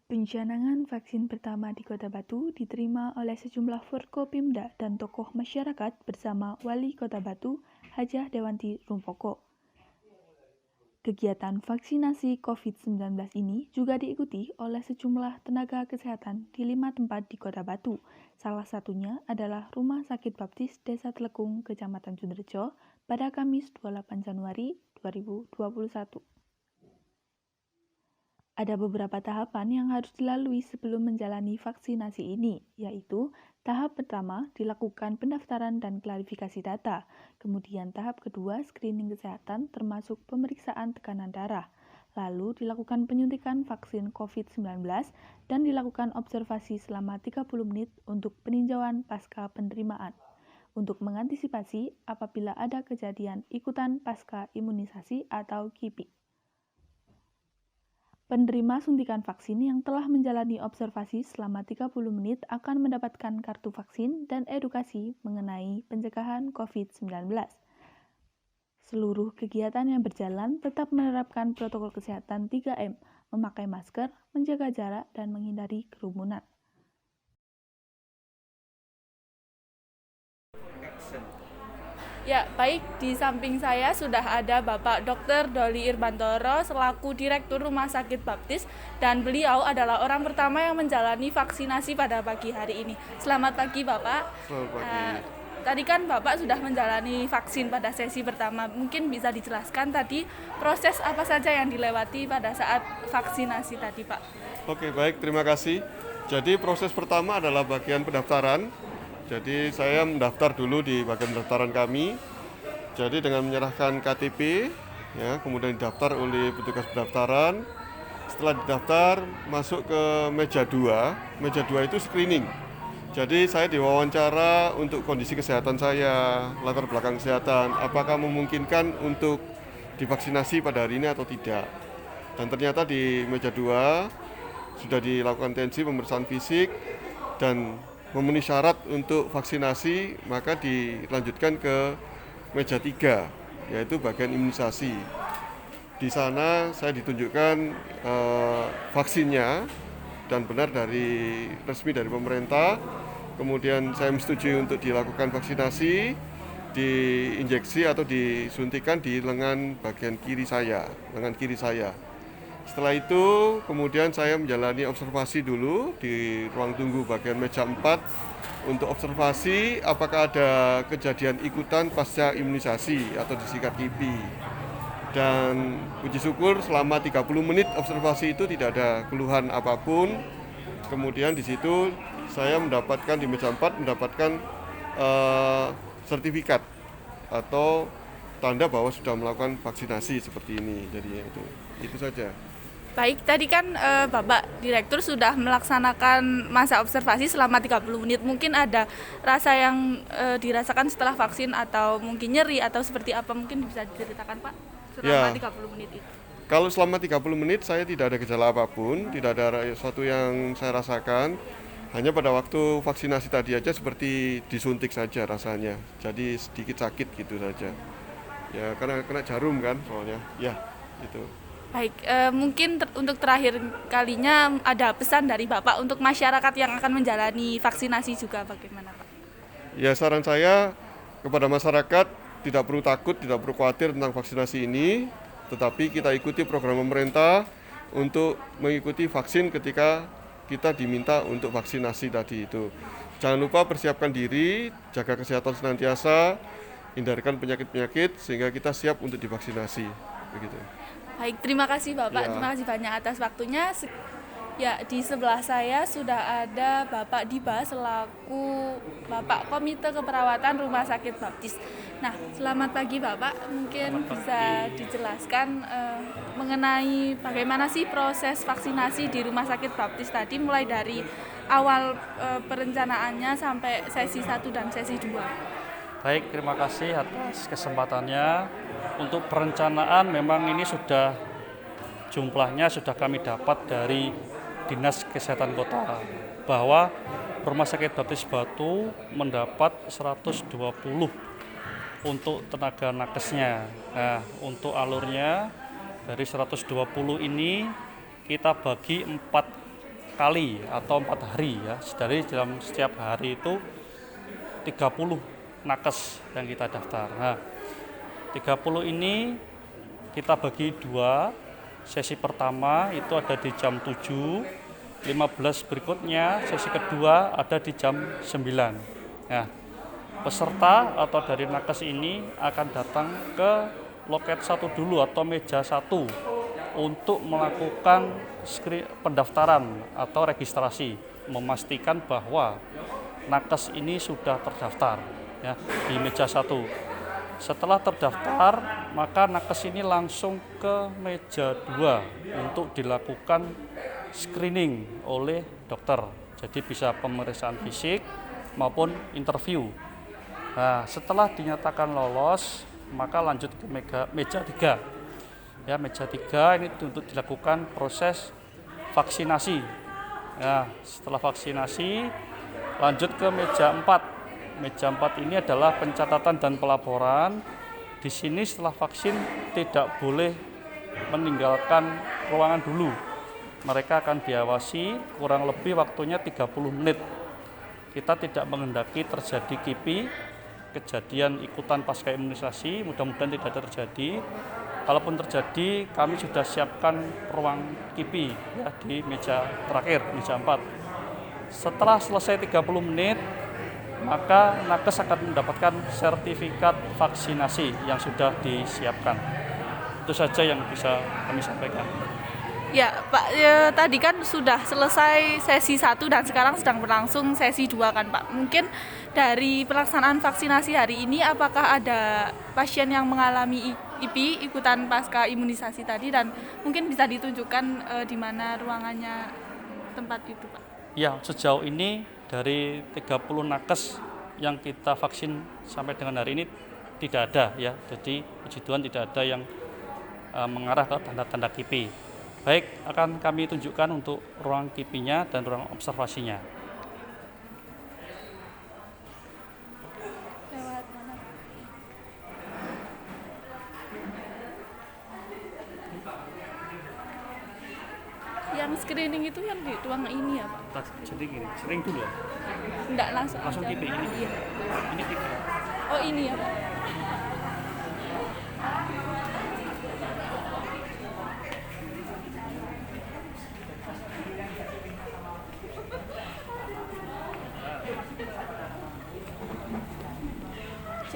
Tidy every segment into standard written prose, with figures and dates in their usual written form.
Pencanangan vaksin pertama di Kota Batu diterima oleh sejumlah Forkopimda dan tokoh masyarakat bersama Wali Kota Batu, Hajah Dewanti Rumpoko. Kegiatan vaksinasi COVID-19 ini juga diikuti oleh sejumlah tenaga kesehatan di 5 tempat di Kota Batu. Salah satunya adalah Rumah Sakit Baptis Desa Telekung, Kecamatan Sunterjo pada Kamis 28 Januari 2021. Ada beberapa tahapan yang harus dilalui sebelum menjalani vaksinasi ini, yaitu tahap pertama dilakukan pendaftaran dan klarifikasi data, kemudian tahap kedua screening kesehatan termasuk pemeriksaan tekanan darah, lalu dilakukan penyuntikan vaksin COVID-19 dan dilakukan observasi selama 30 menit untuk peninjauan pasca penerimaan. Untuk mengantisipasi apabila ada kejadian ikutan pasca imunisasi atau KIPI. Penerima suntikan vaksin yang telah menjalani observasi selama 30 menit akan mendapatkan kartu vaksin dan edukasi mengenai pencegahan COVID-19. Seluruh kegiatan yang berjalan tetap menerapkan protokol kesehatan 3M, memakai masker, menjaga jarak, dan menghindari kerumunan. Ya, baik, di samping saya sudah ada Bapak Dr. Doli Irmantoro selaku Direktur Rumah Sakit Baptis dan beliau adalah orang pertama yang menjalani vaksinasi pada pagi hari ini. Selamat pagi Bapak. Selamat pagi. Tadi kan Bapak sudah menjalani vaksin pada sesi pertama. Mungkin bisa dijelaskan tadi proses apa saja yang dilewati pada saat vaksinasi tadi Pak? Oke, baik, terima kasih. Jadi proses pertama adalah bagian pendaftaran. Jadi saya mendaftar dulu di bagian pendaftaran kami. Jadi dengan menyerahkan KTP, ya, kemudian didaftar oleh petugas pendaftaran. Setelah didaftar, masuk ke meja 2. Meja 2 itu screening. Jadi saya diwawancara untuk kondisi kesehatan saya, latar belakang kesehatan, apakah memungkinkan untuk divaksinasi pada hari ini atau tidak. Dan ternyata di meja 2 sudah dilakukan tensi pemeriksaan fisik dan memenuhi syarat untuk vaksinasi, maka dilanjutkan ke meja 3, yaitu bagian imunisasi. Di sana saya ditunjukkan vaksinnya dan benar resmi dari pemerintah. Kemudian saya menyetujui untuk dilakukan vaksinasi, diinjeksi atau disuntikan di lengan bagian kiri saya, lengan kiri saya. Setelah itu kemudian saya menjalani observasi dulu di ruang tunggu bagian meja 4 untuk observasi apakah ada kejadian ikutan pasca imunisasi atau disingkat KIPI. Dan puji syukur selama 30 menit observasi itu tidak ada keluhan apapun. Kemudian di situ saya mendapatkan di meja 4 mendapatkan sertifikat atau tanda bahwa sudah melakukan vaksinasi seperti ini. Jadi itu saja. Baik, tadi kan Bapak Direktur sudah melaksanakan masa observasi selama 30 menit. Mungkin ada rasa yang dirasakan setelah vaksin atau mungkin nyeri atau seperti apa, mungkin bisa diceritakan Pak selama 30 menit itu. Kalau selama 30 menit saya tidak ada gejala apapun, tidak ada sesuatu yang saya rasakan. Hanya pada waktu vaksinasi tadi aja seperti disuntik saja rasanya. Jadi sedikit sakit gitu saja. Ya karena kena jarum kan soalnya. Ya, gitu. Baik, mungkin untuk terakhir kalinya ada pesan dari Bapak untuk masyarakat yang akan menjalani vaksinasi juga bagaimana Pak? Ya saran saya kepada masyarakat tidak perlu takut, tidak perlu khawatir tentang vaksinasi ini, tetapi kita ikuti program pemerintah untuk mengikuti vaksin ketika kita diminta untuk vaksinasi tadi itu. Jangan lupa persiapkan diri, jaga kesehatan senantiasa, hindarkan penyakit-penyakit sehingga kita siap untuk divaksinasi. Begitu. Baik, terima kasih Bapak, terima kasih banyak atas waktunya. Ya, di sebelah saya sudah ada Bapak Diba selaku Bapak Komite Keperawatan Rumah Sakit Baptis. Nah, selamat pagi Bapak, mungkin bisa dijelaskan mengenai bagaimana sih proses vaksinasi di Rumah Sakit Baptis tadi, mulai dari awal perencanaannya sampai sesi 1 dan sesi 2. Baik, terima kasih atas kesempatannya. Untuk perencanaan memang ini jumlahnya sudah kami dapat dari Dinas Kesehatan Kota bahwa Rumah Sakit Baptis Batu mendapat 120 untuk tenaga nakesnya. Nah, untuk alurnya dari 120 ini kita bagi 4 kali atau 4 hari ya. Dari dalam setiap hari itu 30 nakes yang kita daftar. Nah, 30 ini kita bagi 2. Sesi pertama itu ada di jam 7, 15 berikutnya sesi kedua ada di jam 9. Nah, peserta atau dari nakes ini akan datang ke loket 1 dulu atau meja 1 untuk melakukan pendaftaran atau registrasi, memastikan bahwa nakes ini sudah terdaftar ya, di meja 1. Setelah terdaftar, maka nakes ini langsung ke meja 2 untuk dilakukan screening oleh dokter. Jadi bisa pemeriksaan fisik maupun interview. Nah, setelah dinyatakan lolos, maka lanjut ke meja 3. Ya, meja 3 ini untuk dilakukan proses vaksinasi. Nah, setelah vaksinasi lanjut ke meja 4. Meja 4 ini adalah pencatatan dan pelaporan. Di sini setelah vaksin tidak boleh meninggalkan ruangan dulu. Mereka akan diawasi kurang lebih waktunya 30 menit. Kita tidak menghendaki terjadi KIPI, kejadian ikutan pasca imunisasi, mudah-mudahan tidak terjadi. Kalaupun terjadi, kami sudah siapkan ruang KIPI ya, di meja terakhir, meja 4. Setelah selesai 30 menit, maka nakes akan mendapatkan sertifikat vaksinasi yang sudah disiapkan. Itu saja yang bisa kami sampaikan. Ya Pak, tadi kan sudah selesai sesi 1 dan sekarang sedang berlangsung sesi 2 kan Pak. Mungkin dari pelaksanaan vaksinasi hari ini apakah ada pasien yang mengalami IPI, ikutan pasca imunisasi tadi, dan mungkin bisa ditunjukkan di mana ruangannya tempat itu Pak? Ya, sejauh ini dari 30 nakes yang kita vaksin sampai dengan hari ini tidak ada ya. Jadi puji Tuhan tidak ada yang mengarah ke tanda-tanda KIPI. Baik, akan kami tunjukkan untuk ruang KIPI-nya dan ruang observasinya. Yang screening itu yang di ruang ini ya Pak? Jadi gini, sering dulu ya? Enggak langsung KIPI ini? Iya. Ini KIPI. Oh ini ya Pak?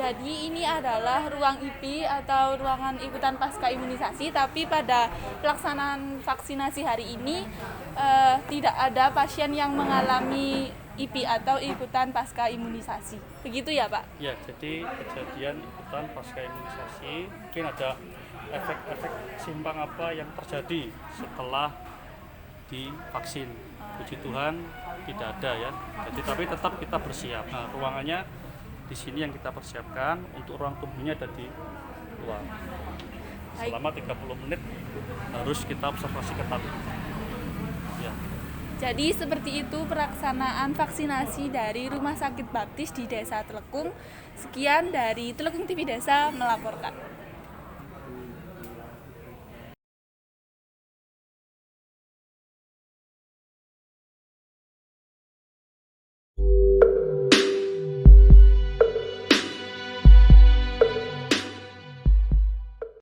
Jadi ini adalah ruang IPI atau ruangan ikutan pasca imunisasi, tapi pada pelaksanaan vaksinasi hari ini tidak ada pasien yang mengalami IPI atau ikutan pasca imunisasi. Begitu ya Pak? Ya, jadi kejadian ikutan pasca imunisasi mungkin ada efek-efek simpang apa yang terjadi setelah divaksin. Puji Tuhan tidak ada ya. Jadi tapi tetap kita bersiap. Nah, ruangannya di sini yang kita persiapkan, untuk ruang tunggunya ada di luar. Selama 30 menit harus kita observasi ketat. Ya. Jadi seperti itu pelaksanaan vaksinasi dari Rumah Sakit Baptis di Desa Telekung. Sekian dari Telekung TV Desa melaporkan.